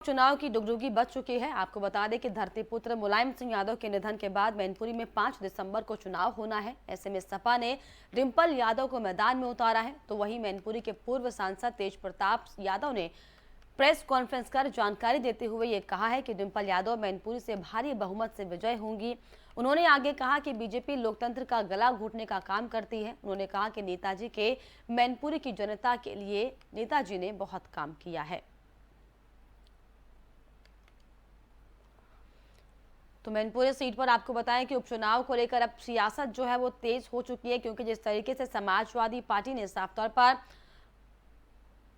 चुनाव की डुगडुगी बच चुकी है। आपको बता दें कि धरतीपुत्र मुलायम सिंह यादव के निधन के बाद मैनपुरी में 5 दिसंबर को चुनाव होना है। ऐसे में सपा ने डिंपल यादव को मैदान में उतारा है, तो वहीं मैनपुरी के पूर्व सांसद तेज प्रताप यादव ने प्रेस कॉन्फ्रेंस कर जानकारी देते हुए ये कहा है कि डिंपल यादव मैनपुरी से भारी बहुमत से विजय होंगी। उन्होंने आगे कहा कि बीजेपी लोकतंत्र का गला घोटने का काम करती है। उन्होंने कहा कि नेताजी के मैनपुरी की जनता के लिए नेताजी ने बहुत काम किया है। तो मैनपुरी सीट पर आपको बताएं कि उपचुनाव को लेकर अब सियासत जो है वो तेज हो चुकी है, क्योंकि जिस तरीके से समाजवादी पार्टी ने साफ तौर पर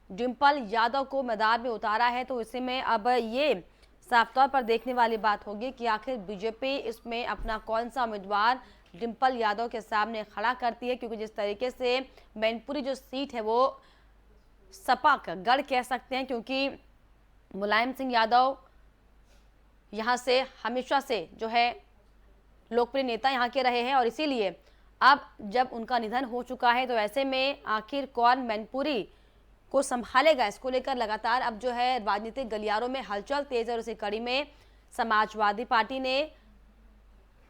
डिंपल यादव को मैदान में उतारा है, तो इसी में अब ये साफ तौर पर देखने वाली बात होगी कि आखिर बीजेपी इसमें अपना कौन सा उम्मीदवार डिंपल यादव के सामने खड़ा करती है। क्योंकि जिस तरीके से मैनपुरी जो सीट है वो सपा का गढ़ कह सकते हैं, क्योंकि मुलायम सिंह यादव यहाँ से हमेशा से जो है लोकप्रिय नेता यहाँ के रहे हैं, और इसीलिए अब जब उनका निधन हो चुका है तो ऐसे में आखिर कौन मैनपुरी को संभालेगा, इसको लेकर लगातार अब जो है राजनीतिक गलियारों में हलचल तेज है। और इसी कड़ी में समाजवादी पार्टी ने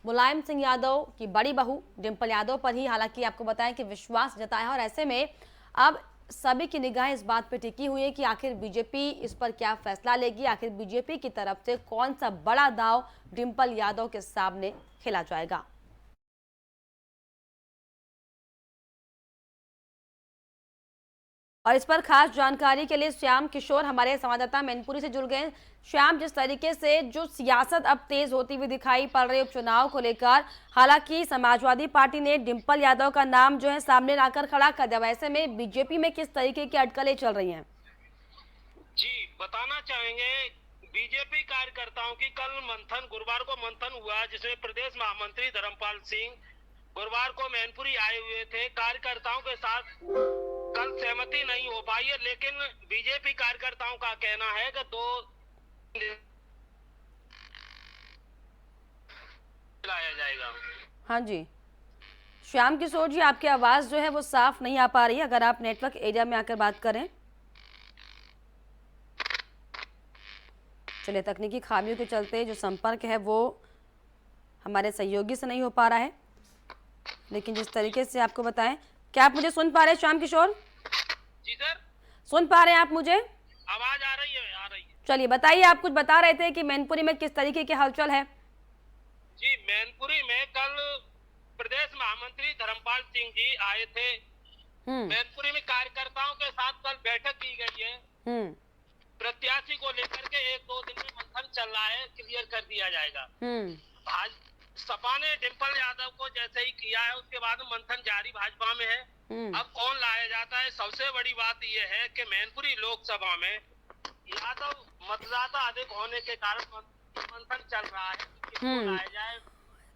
मुलायम सिंह यादव की बड़ी बहू डिंपल यादव पर ही हालांकि आपको बताएं कि विश्वास जताया, और ऐसे में अब सभी की निगाहें इस बात पर टिकी हुई है कि आखिर बीजेपी इस पर क्या फैसला लेगी, आखिर बीजेपी की तरफ से कौन सा बड़ा दांव डिंपल यादव के सामने खेला जाएगा। और इस पर खास जानकारी के लिए श्याम किशोर हमारे संवाददाता मैनपुरी से जुड़ गए। श्याम, जिस तरीके से जो सियासत अब तेज होती हुई दिखाई पड़ रही है उपचुनाव को लेकर, हालांकि समाजवादी पार्टी ने डिंपल यादव का नाम जो है सामने लाकर खड़ा कर दिया, ऐसे में बीजेपी में किस तरीके की अटकलें चल रही हैं? जी बताना चाहेंगे, बीजेपी कार्यकर्ताओं की कल मंथन, गुरुवार को मंथन हुआ, जिसमें प्रदेश महामंत्री धर्मपाल सिंह गुरुवार को मैनपुरी आए हुए थे। कार्यकर्ताओं के साथ कल सहमति नहीं हो पाई है, लेकिन बीजेपी कार्यकर्ताओं का कहना है कि 2 लाया जाएगा। हाँ जी श्याम किशोर जी, आपकी आवाज जो है वो साफ नहीं आ पा रही है, अगर आप नेटवर्क एरिया में आकर बात करें। चलिए, तकनीकी खामियों के चलते जो संपर्क है वो हमारे सहयोगी से नहीं हो पा रहा है, लेकिन जिस तरीके से आपको बताएं, क्या आप मुझे सुन पा रहे हैं श्याम किशोर? जी सर, सुन पा रहे हैं आप मुझे? आवाज आ रही है? आ रही है। चलिए बताइए, आप कुछ बता रहे थे कि मैनपुरी में किस तरीके की हलचल है। जी, मैनपुरी में कल प्रदेश महामंत्री धर्मपाल सिंह जी आए थे। मैनपुरी में कार्यकर्ताओं के साथ कल बैठक की गई है। प्रत्याशी को लेकर के 1-2 दिन में मंथन चल रहा है, क्लियर कर दिया जाएगा। आज सपा ने डिंपल यादव को जैसे ही किया है, उसके बाद मंथन जारी भाजपा में है। अब कौन लाया जाता है? सबसे बड़ी बात यह है कि मैनपुरी लोकसभा में यादव मतदाता अधिक होने के कारण मंथन चल रहा है कि किसको लाया जाए।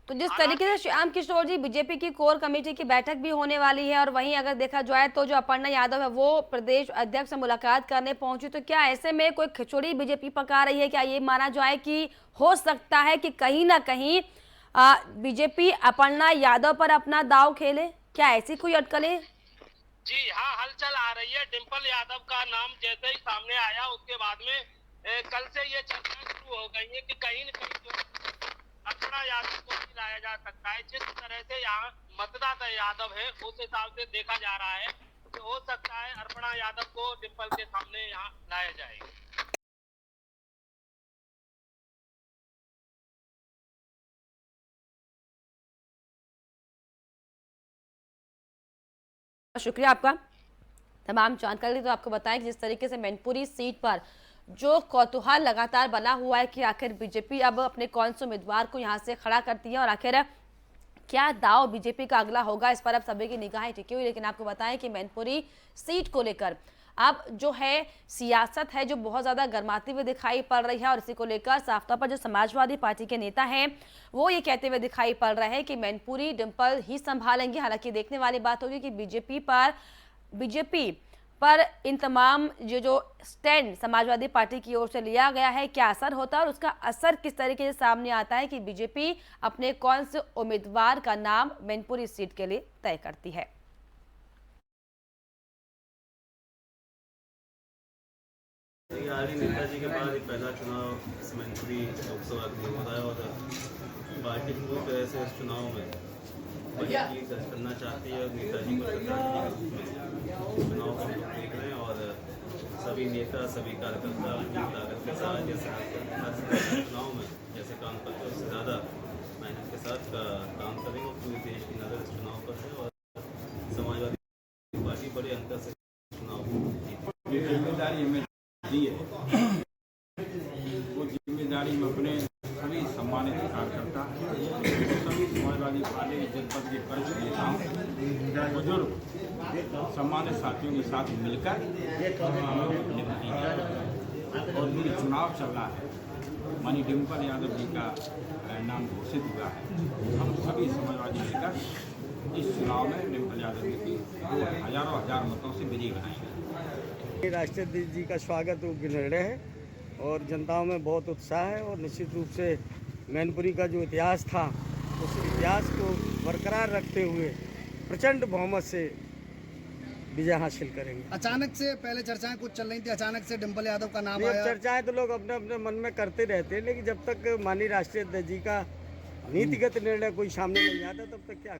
तो जिस तरीके से श्याम किशोर जी, बीजेपी की कोर कमेटी की बैठक भी होने वाली है, और वहीं अगर देखा जाए तो जो अपर्णा यादव है वो प्रदेश अध्यक्ष से मुलाकात करने पहुंची, तो क्या ऐसे में कोई खिचड़ी बीजेपी पका रही है? क्या ये माना जाए कि हो सकता है कि कहीं ना कहीं बीजेपी अपर्णा यादव पर अपना दाव खेले? क्या ऐसी कोई अटकलें? जी हाँ, हलचल आ रही है। डिंपल यादव का नाम जैसे ही सामने आया, उसके बाद में कल से ये चर्चा शुरू हो गई है कि कहीं न कहीं अपर्णा यादव को भी लाया जा सकता है। जिस तरह से यहाँ मतदाता यादव है, उस हिसाब से देखा जा रहा है कि हो सकता है अपर्णा यादव को डिंपल के सामने यहाँ लाया जाए। शुक्रिया आपका तमाम जानकारी। तो आपको बताएं कि जिस तरीके से मैनपुरी सीट पर जो कौतूहल लगातार बना हुआ है कि आखिर बीजेपी अब अपने कौन से उम्मीदवार को यहां से खड़ा करती है, और आखिर क्या दाव बीजेपी का अगला होगा, इस पर अब सभी की निगाहें टिकी हुई। लेकिन आपको बताएं कि मैनपुरी सीट को लेकर अब जो है सियासत है जो बहुत ज्यादा गर्माती हुई दिखाई पड़ रही है, और इसी को लेकर साफ तौर पर जो समाजवादी पार्टी के नेता हैं वो ये कहते हुए दिखाई पड़ रहे हैं कि मैनपुरी डिंपल ही संभालेंगे। हालांकि देखने वाली बात होगी कि बीजेपी पर इन तमाम जो स्टैंड समाजवादी पार्टी की ओर से लिया गया है, क्या असर होता है, और उसका असर किस तरीके से सामने आता है कि बीजेपी अपने कौन से उम्मीदवार का नाम मैनपुरी सीट के लिए तय करती है। देखिए, आगे नेताजी के बाद ये पहला चुनाव इस मैनपुरी लोकसभा के लिए हो रहा है और पार्टी पूरी तरह से इस चुनाव में बल्कि करना चाहती है और नेताजी को श्रद्धांजलि के रूप में चुनाव को हम लोग देख रहे हैं और सभी नेता सभी कार्यकर्ता अपनी ताकत के साथ जैसे चुनाव में जैसे काम करते हैं उससे ज़्यादा मेहनत के साथ काम करेंगे और पूरे देश की नज़र इस चुनाव पर है और समाजवादी पार्टी बड़े अंतर से चुनाव जीती। जिम्मेदारी हमें दी है, वो जिम्मेदारी में अपने सभी सम्मानित कार्यकर्ता, सभी समाजवादी पार्टी के जनपद के वरिष्ठ नेताओं, बुजुर्ग, सम्मानित साथियों के साथ मिलकर हम लोग निभाएंगे। और ये चुनाव चल रहा है, माननीय डिम्पल यादव जी का नाम घोषित हुआ है। हम सभी समाजवादी मिलकर इस चुनाव में डिम्पल यादव जी की हजारों हजार मतों से विजयी बनाएंगे। राष्ट्रीय अध्यक्ष जी का स्वागत योग्य निर्णय है और जनताओं में बहुत उत्साह है और निश्चित रूप से मैनपुरी का जो इतिहास था उस इतिहास को बरकरार रखते हुए प्रचंड बहुमत से विजय हासिल करेंगे। अचानक से पहले चर्चाएं कुछ चल रही थी, अचानक से डिम्पल यादव का नाम आया। चर्चाएं तो लोग अपने अपने मन में करते रहते हैं, लेकिन जब तक माननीय राष्ट्रीय अध्यक्ष जी का नीतिगत निर्णय कोई सामने नहीं आता तब तक क्या